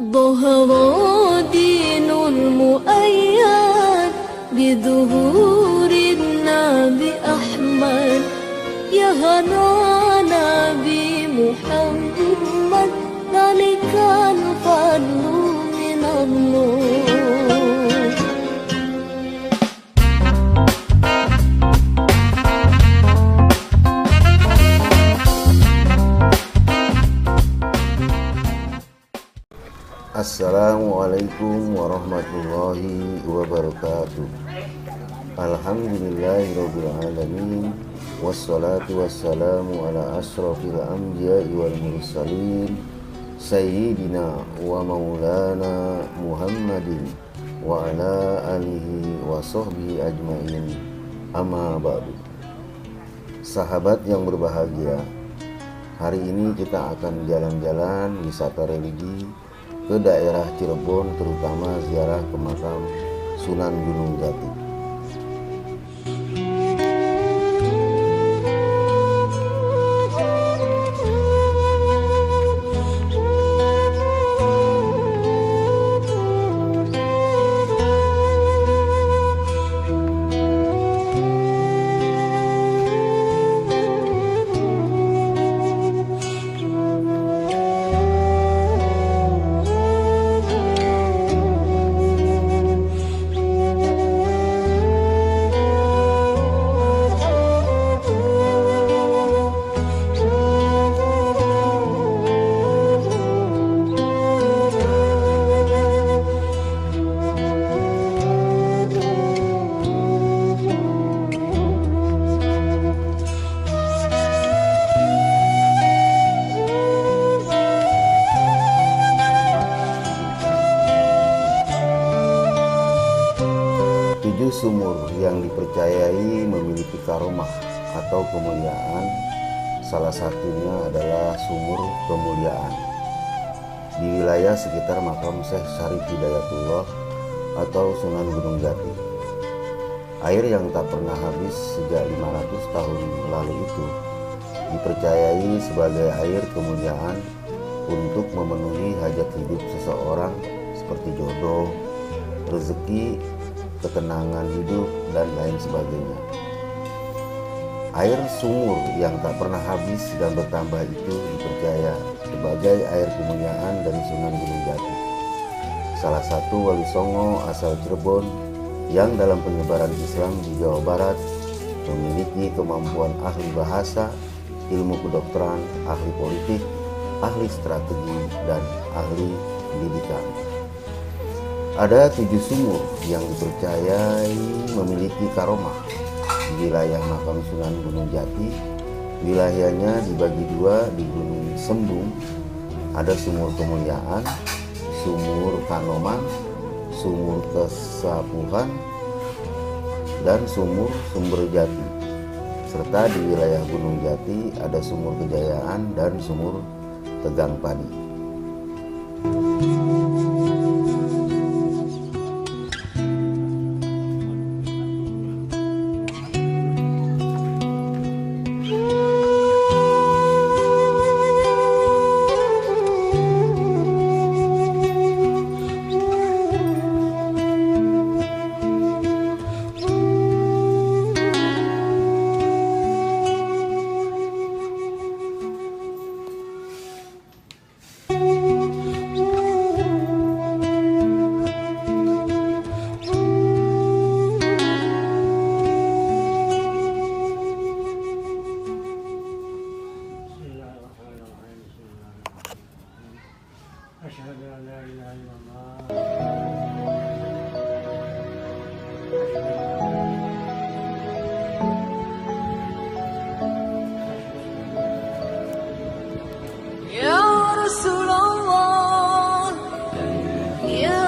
ظهر دين المؤيد بظهور النبي أحمد يا هنا نبي محمد ذلك الفضل من الله. Assalamualaikum warahmatullahi wabarakatuh. Alhamdulillahirabbil alamin wassalatu wassalamu ala asyrafil anbiya'i wal mursalin sayyidina wa maulana Muhammadin wa ala alihi wa sahbihi ajmain. Amma ba'du. Sahabat yang berbahagia, hari ini kita akan jalan-jalan wisata religi ke daerah Cirebon, terutama ziarah ke makam Sunan Gunung Jati. Sumur yang dipercayai memiliki karomah atau kemuliaan, salah satunya adalah sumur kemuliaan di wilayah sekitar makam Syekh Syarif Hidayatullah atau Sunan Gunung Jati. Air yang tak pernah habis sejak 500 tahun lalu itu dipercayai sebagai air kemuliaan untuk memenuhi hajat hidup seseorang seperti jodoh, rezeki, ketenangan hidup, dan lain sebagainya. Air sumur yang tak pernah habis dan bertambah itu dipercaya sebagai air kemuliaan dari Sunan Gunung Jati, salah satu wali songo asal Cirebon yang dalam penyebaran Islam di Jawa Barat memiliki kemampuan ahli bahasa, ilmu kedokteran, ahli politik, ahli strategi, dan ahli pendidikan. Ada 7 sumur yang dipercayai memiliki karomah di wilayah makam Sunan Gunung Jati. Wilayahnya dibagi 2. Di Gunung Sembung ada sumur kemuliaan, sumur kanoman, sumur kesapuhan, dan sumur sumber jati. Serta di wilayah Gunung Jati ada sumur kejayaan dan sumur tegang padi. Ya Rasulullah, ya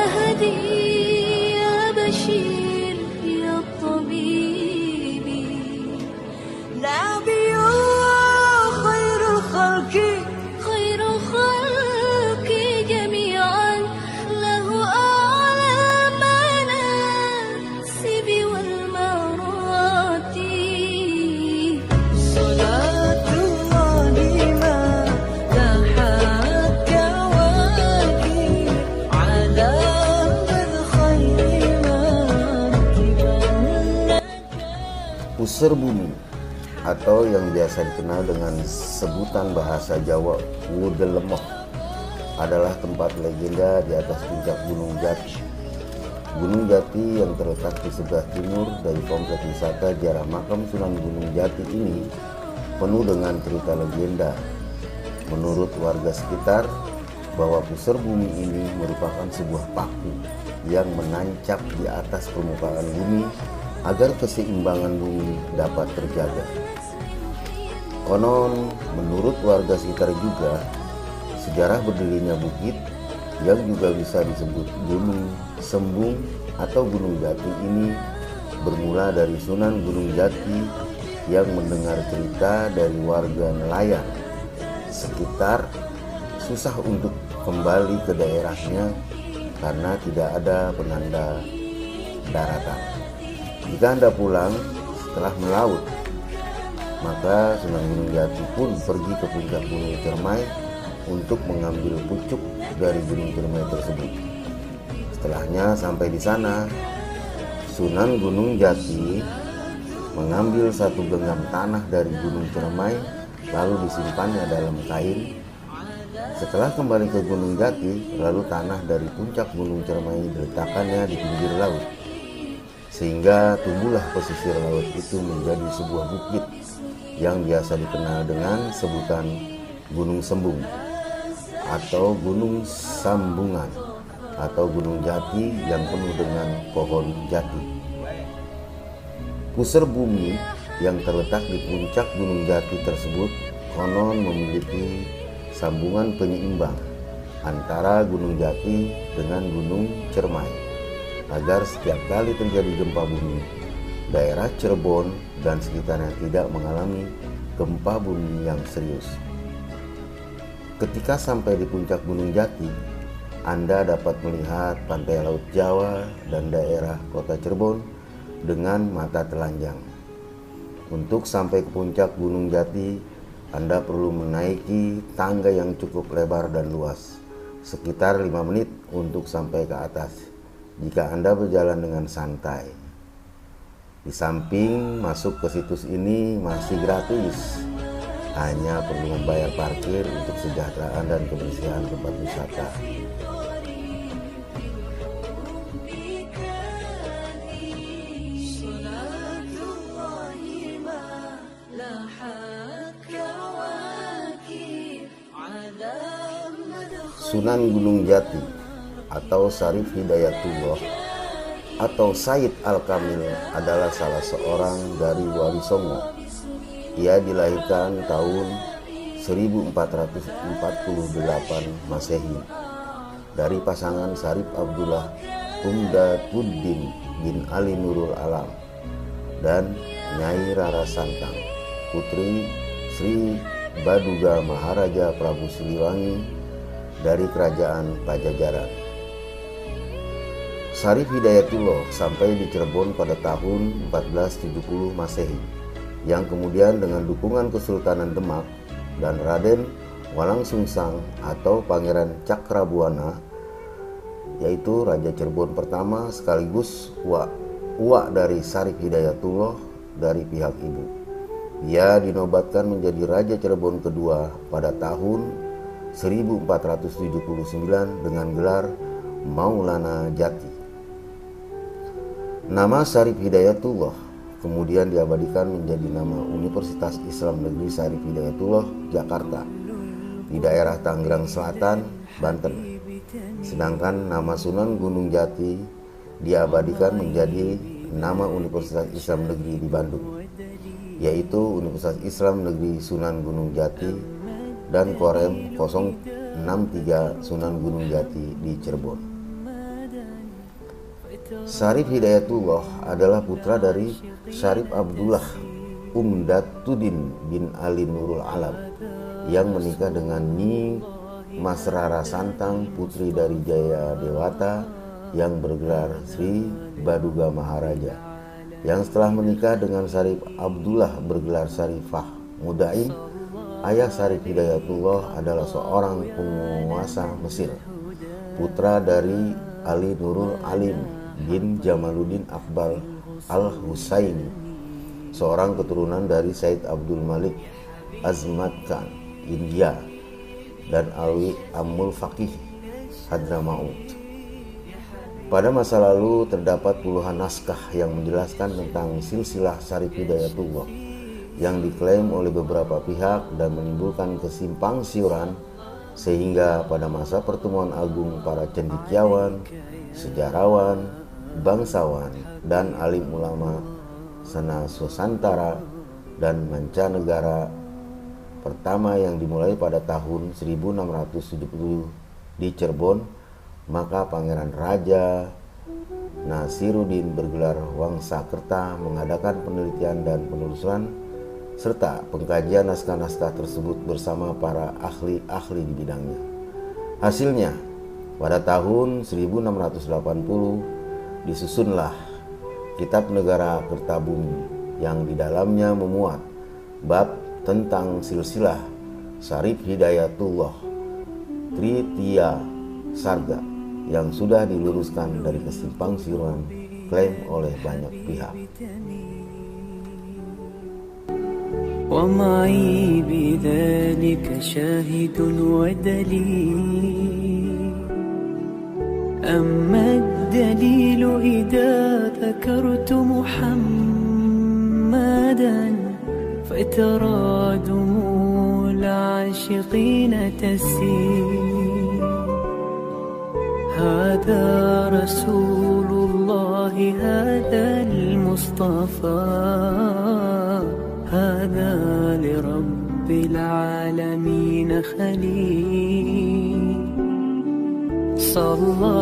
Hadi Puseur Bumi atau yang biasa dikenal dengan sebutan bahasa Jawa Wudelemoh adalah tempat legenda di atas puncak Gunung Jati. Gunung Jati yang terletak di sebelah timur dari kompleks wisata Ziarah Makam Sunan Gunung Jati ini penuh dengan cerita legenda. Menurut warga sekitar, bahwa puseur bumi ini merupakan sebuah paku yang menancap di atas permukaan bumi agar keseimbangan bumi dapat terjaga. Konon, menurut warga sekitar juga, sejarah berdirinya bukit yang juga bisa disebut Gunung Sembung atau Gunung Jati ini bermula dari Sunan Gunung Jati yang mendengar cerita dari warga nelayan sekitar susah untuk kembali ke daerahnya karena tidak ada penanda daratan. Jika Anda pulang setelah melaut, maka Sunan Gunung Jati pun pergi ke puncak Gunung Cermai untuk mengambil pucuk dari Gunung Cermai tersebut. Setelahnya sampai di sana, Sunan Gunung Jati mengambil satu genggam tanah dari Gunung Cermai lalu disimpannya dalam kain. Setelah kembali ke Gunung Jati, lalu tanah dari puncak Gunung Cermai diletakkannya di pinggir laut, sehingga tumbuhlah pesisir laut itu menjadi sebuah bukit yang biasa dikenal dengan sebutan Gunung Sembung atau Gunung Sambungan atau Gunung Jati yang penuh dengan pohon jati. Puseur bumi yang terletak di puncak Gunung Jati tersebut konon memiliki sambungan penyeimbang antara Gunung Jati dengan Gunung Cermai agar setiap kali terjadi gempa bumi, daerah Cirebon dan sekitarnya tidak mengalami gempa bumi yang serius. Ketika sampai di puncak Gunung Jati, Anda dapat melihat pantai Laut Jawa dan daerah kota Cirebon dengan mata telanjang. Untuk sampai ke puncak Gunung Jati, Anda perlu menaiki tangga yang cukup lebar dan luas, sekitar 5 menit untuk sampai ke atas jika Anda berjalan dengan santai. Di samping masuk ke situs ini masih gratis, hanya perlu membayar parkir untuk kesejahteraan dan kebersihan tempat wisata. Sunan Gunung Jati atau Syarif Hidayatullah atau Said Al-Kamil adalah salah seorang dari Wali Songo. Ia dilahirkan tahun 1448 Masehi dari pasangan Syarif Abdullah Umdatuddin bin Ali Nurul Alam dan Nyai Rara Santang, putri Sri Baduga Maharaja Prabu Siliwangi dari Kerajaan Pajajaran. Syarif Hidayatullah sampai di Cirebon pada tahun 1470 Masehi, yang kemudian dengan dukungan Kesultanan Demak dan Raden Walang Sungsang atau Pangeran Cakrabuana, yaitu Raja Cirebon pertama sekaligus uak dari Syarif Hidayatullah dari pihak ibu. Ia dinobatkan menjadi Raja Cirebon kedua pada tahun 1479 dengan gelar Maulana Jati. Nama Syarif Hidayatullah kemudian diabadikan menjadi nama Universitas Islam Negeri Syarif Hidayatullah Jakarta di daerah Tangerang Selatan, Banten. Sedangkan nama Sunan Gunung Jati diabadikan menjadi nama Universitas Islam Negeri di Bandung, yaitu Universitas Islam Negeri Sunan Gunung Jati dan Korem 063 Sunan Gunung Jati di Cirebon. Syarif Hidayatullah adalah putra dari Syarif Abdullah Umdatuddin bin Ali Nurul Alam yang menikah dengan Nyi Mas Rara Santang, putri dari Jaya Dewata yang bergelar Sri Baduga Maharaja, yang setelah menikah dengan Syarif Abdullah bergelar Syarifah Mudaim. Ayah Syarif Hidayatullah adalah seorang penguasa Mesir, putra dari Ali Nurul Alim bin Jamaluddin Akbar Al-Husaini seorang keturunan dari Said Abdul Malik Azmat Khan, India, dan Alwi Amul Faqih, Hadramaut. Pada masa lalu terdapat puluhan naskah yang menjelaskan tentang silsilah Syarif Hidayatullah yang diklaim oleh beberapa pihak dan menimbulkan kesimpang siuran, sehingga pada masa pertemuan agung para cendekiawan, sejarawan, bangsawan, dan alim ulama senusantara dan mancanegara pertama yang dimulai pada tahun 1670 di Cirebon, maka Pangeran Raja Nasiruddin bergelar Wangsakerta mengadakan penelitian dan penelusuran serta pengkajian naskah-naskah tersebut bersama para ahli-ahli di bidangnya. Hasilnya, pada tahun 1680 disusunlah Kitab Negara Kertabumi yang di dalamnya memuat bab tentang silsilah Syarif Hidayatullah Tritiya Sarga yang sudah diluruskan dari kesimpang siuran klaim oleh banyak pihak. ومعي بذلك شاهد ودليل أما الدليل إذا ذكرت محمدا فترى دموع العاشقين تسيل هذا رسول الله هذا المصطفى هذا لرب العالمين خليل صلى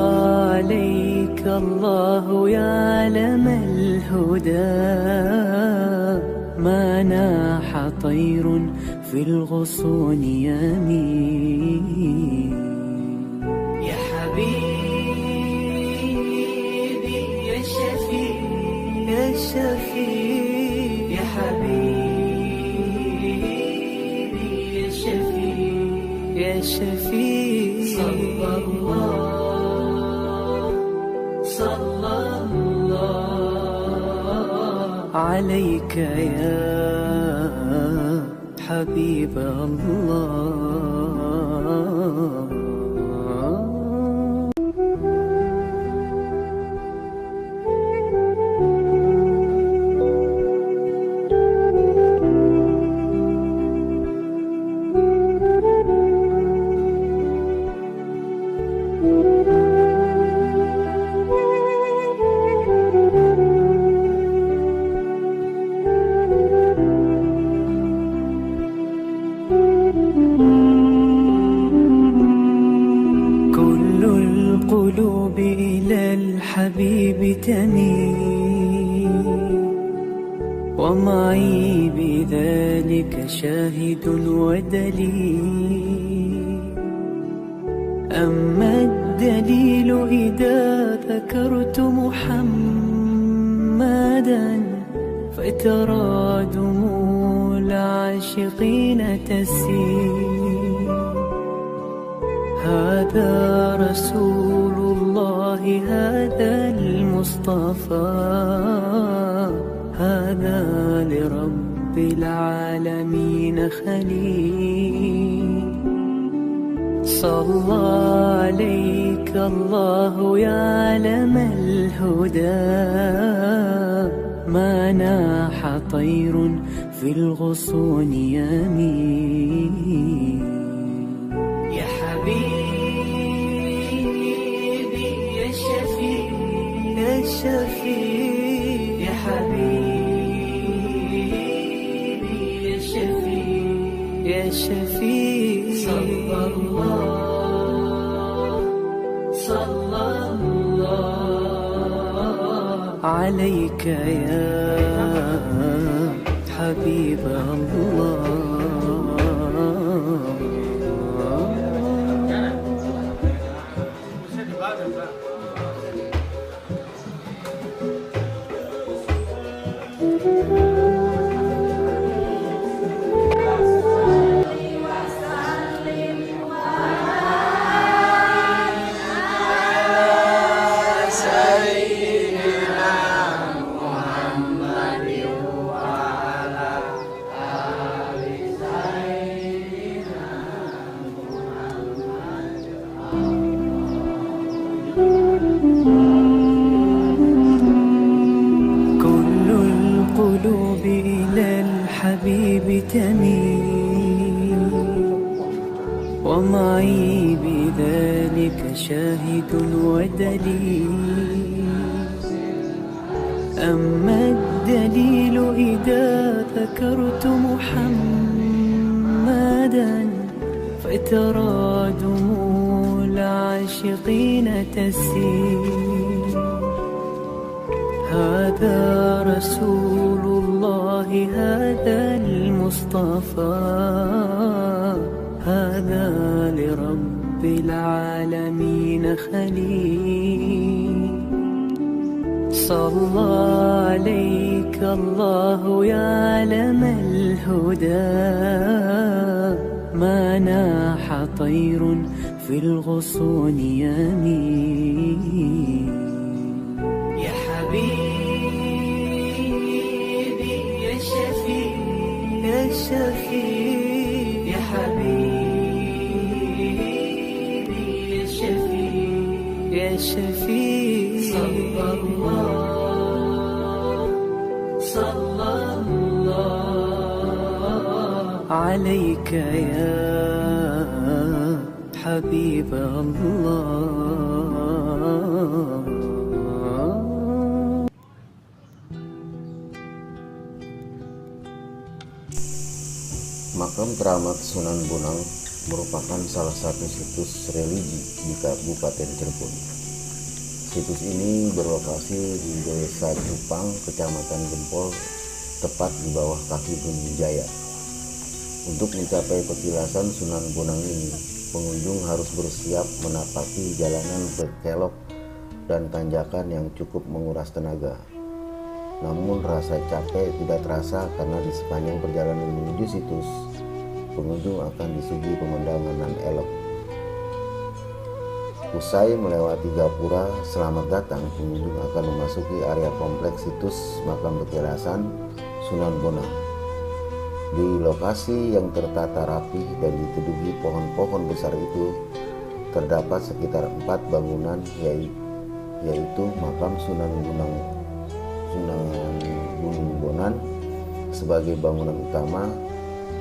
عليك الله يا علم الهدى ما ناح طير في الغصون يمين يا حبيبي يا شفيع يا شفيع يا حبيبي يا شفيع يا شفيع صلى الله عليك يا حبيب الله. القلوب إلى الحبيب تميل ومعي بذلك شاهد ودليل أما الدليل إذا ذكرت محمدا فترى دموع العاشقين تسيل هذا رسول الله هذا المصطفى هذا لرب العالمين خليل صلى عليك الله يا علم الهدى ما ناح طير في الغصون يمين يا حبيبي يا شفيع يا شفيع يا حبيبي يا شفيع يا شفيع صلى الله عليك يا حبيب الله. ليتني ومعي بذلك شاهد ودليل. أما الدليل إذا ذكرت محمدا فترى دموع العاشقين تسيل. هذا رسول الله، هذا المصطفى، هذا لرب العالمين خليل. صلى عليك الله يا علم الهدى، ما ناح طير في الغصون يمين. يا حبيبي يا شفيع يا شفيع، يا حبيبي يا شفيع يا شفيع. صلى الله عليك يا حبيب الله. Makam Keramat Sunan Bonang merupakan salah satu situs religi di Kabupaten Cirebon. Situs ini berlokasi di Desa Cupang, Kecamatan Gempol, tepat di bawah kaki Gunung Jaya. Untuk mencapai petilasan Sunan Bonang ini, pengunjung harus bersiap menapaki jalanan berkelok dan tanjakan yang cukup menguras tenaga. Namun rasa capek tidak terasa karena di sepanjang perjalanan menuju situs, pengunjung akan disuguhi pemandangan yang elok. Usai melewati gapura selamat datang, pengunjung akan memasuki area kompleks situs makam petilasan Sunan Bonang. Di lokasi yang tertata rapi dan diteduhi pohon-pohon besar itu, terdapat sekitar 4 bangunan, yaitu makam Sunan Gunung Bonan sebagai bangunan utama,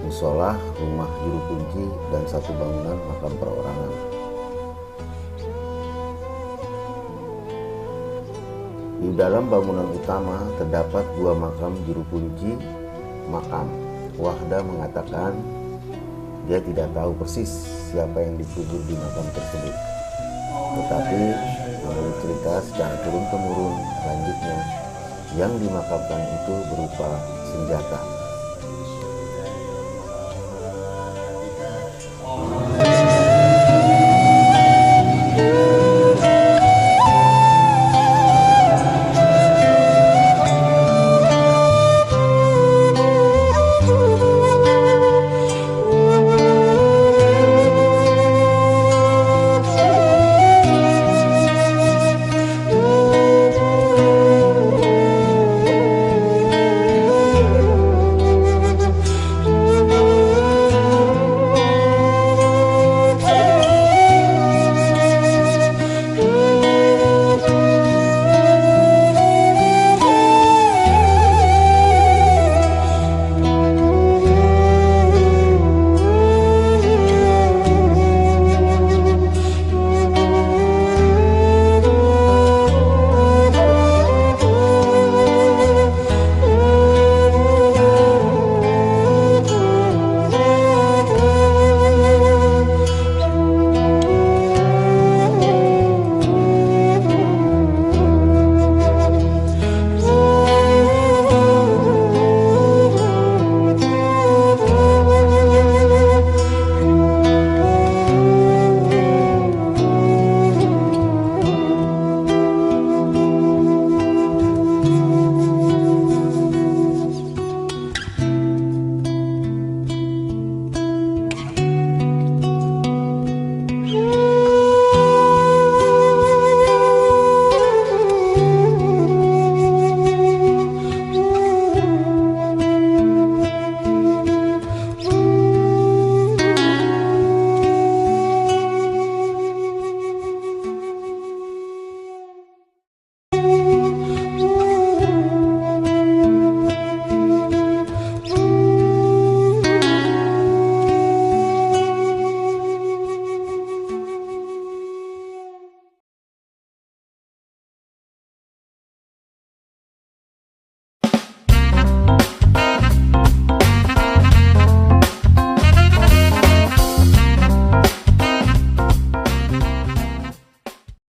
musola, rumah juru kunci, dan 1 bangunan makam perorangan. Di dalam bangunan utama terdapat 2 makam juru kunci makam. Wahda mengatakan dia tidak tahu persis siapa yang dikubur di makam tersebut, tetapi menurut cerita secara turun-temurun, selanjutnya yang dimakamkan itu berupa senjata.